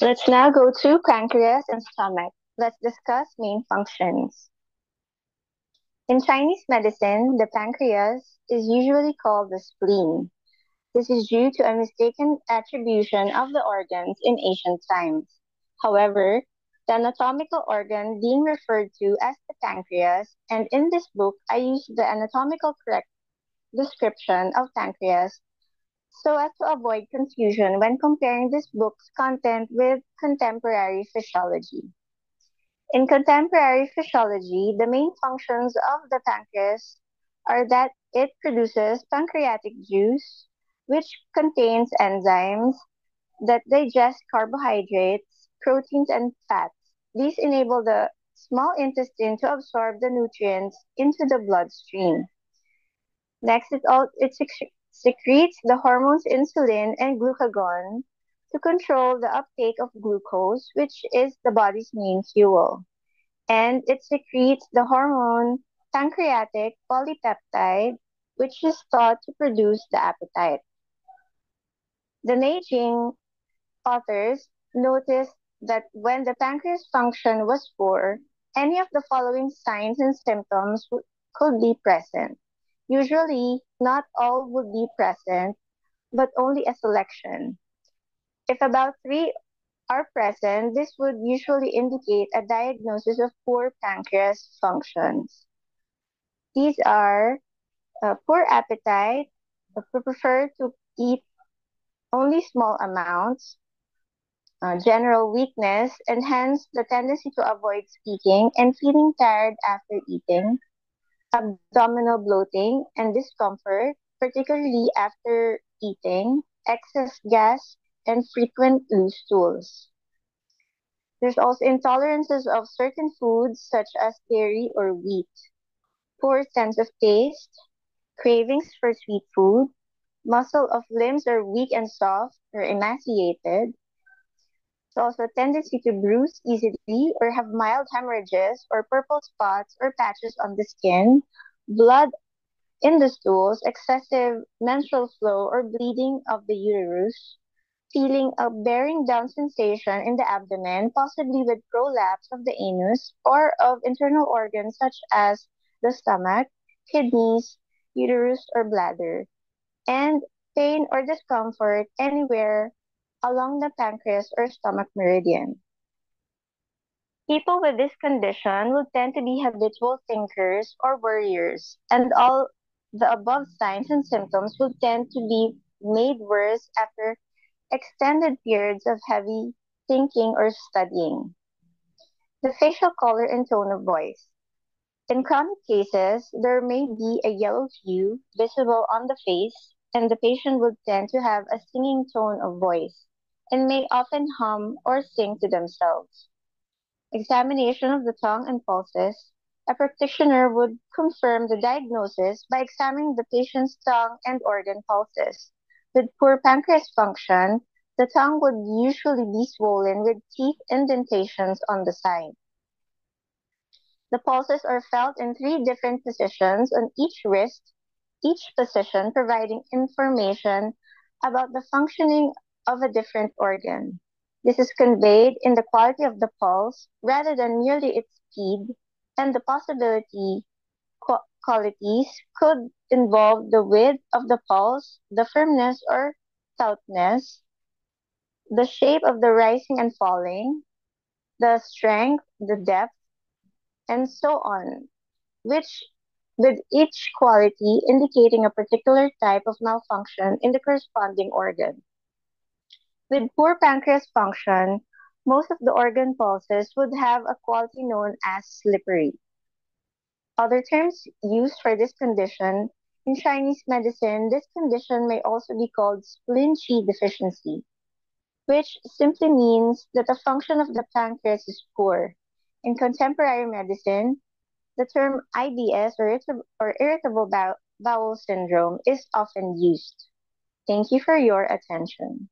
Let's now go to pancreas and stomach. Let's discuss main functions. In Chinese medicine, the pancreas is usually called the spleen. This is due to a mistaken attribution of the organs in ancient times. However, the anatomical organ being referred to as the pancreas, and in this book I use the anatomical correct description of pancreas so as to avoid confusion when comparing this book's content with contemporary physiology. In contemporary physiology, the main functions of the pancreas are that it produces pancreatic juice, which contains enzymes that digest carbohydrates, proteins, and fats. These enable the small intestine to absorb the nutrients into the bloodstream. Next, it secretes the hormones insulin and glucagon to control the uptake of glucose, which is the body's main fuel. And it secretes the hormone pancreatic polypeptide, which is thought to produce the appetite. The Neijing authors noticed that when the pancreas function was poor, any of the following signs and symptoms could be present. Usually, not all would be present, but only a selection. If about three are present, this would usually indicate a diagnosis of poor pancreas functions. These are poor appetite, prefer to eat only small amounts, general weakness, and hence the tendency to avoid speaking and feeling tired after eating, abdominal bloating and discomfort, particularly after eating, excess gas, and frequent loose stools. There's also intolerances of certain foods such as dairy or wheat, poor sense of taste, cravings for sweet food, muscle of limbs are weak and soft or emaciated. There's also a tendency to bruise easily or have mild hemorrhages or purple spots or patches on the skin, blood in the stools, excessive menstrual flow or bleeding of the uterus, feeling a bearing down sensation in the abdomen, possibly with prolapse of the anus or of internal organs such as the stomach, kidneys, uterus, or bladder, and pain or discomfort anywhere along the pancreas or stomach meridian. People with this condition will tend to be habitual thinkers or worriers, and all the above signs and symptoms will tend to be made worse after extended periods of heavy thinking or studying. The facial color and tone of voice. In chronic cases, there may be a yellow hue visible on the face, and the patient would tend to have a singing tone of voice and may often hum or sing to themselves. Examination of the tongue and pulses. A practitioner would confirm the diagnosis by examining the patient's tongue and organ pulses. With poor pancreas function, the tongue would usually be swollen with teeth indentations on the side. The pulses are felt in three different positions on each wrist, each position providing information about the functioning of a different organ. This is conveyed in the quality of the pulse rather than merely its speed, and the possibility qualities could involve the width of the pulse, the firmness or tautness, the shape of the rising and falling, the strength, the depth, and so on, which with each quality indicating a particular type of malfunction in the corresponding organ. With poor pancreas function, most of the organ pulses would have a quality known as slippery. Other terms used for this condition in Chinese medicine, this condition may also be called spleen qi deficiency, which simply means that the function of the pancreas is poor. In contemporary medicine, the term IBS or irritable bowel syndrome is often used. Thank you for your attention.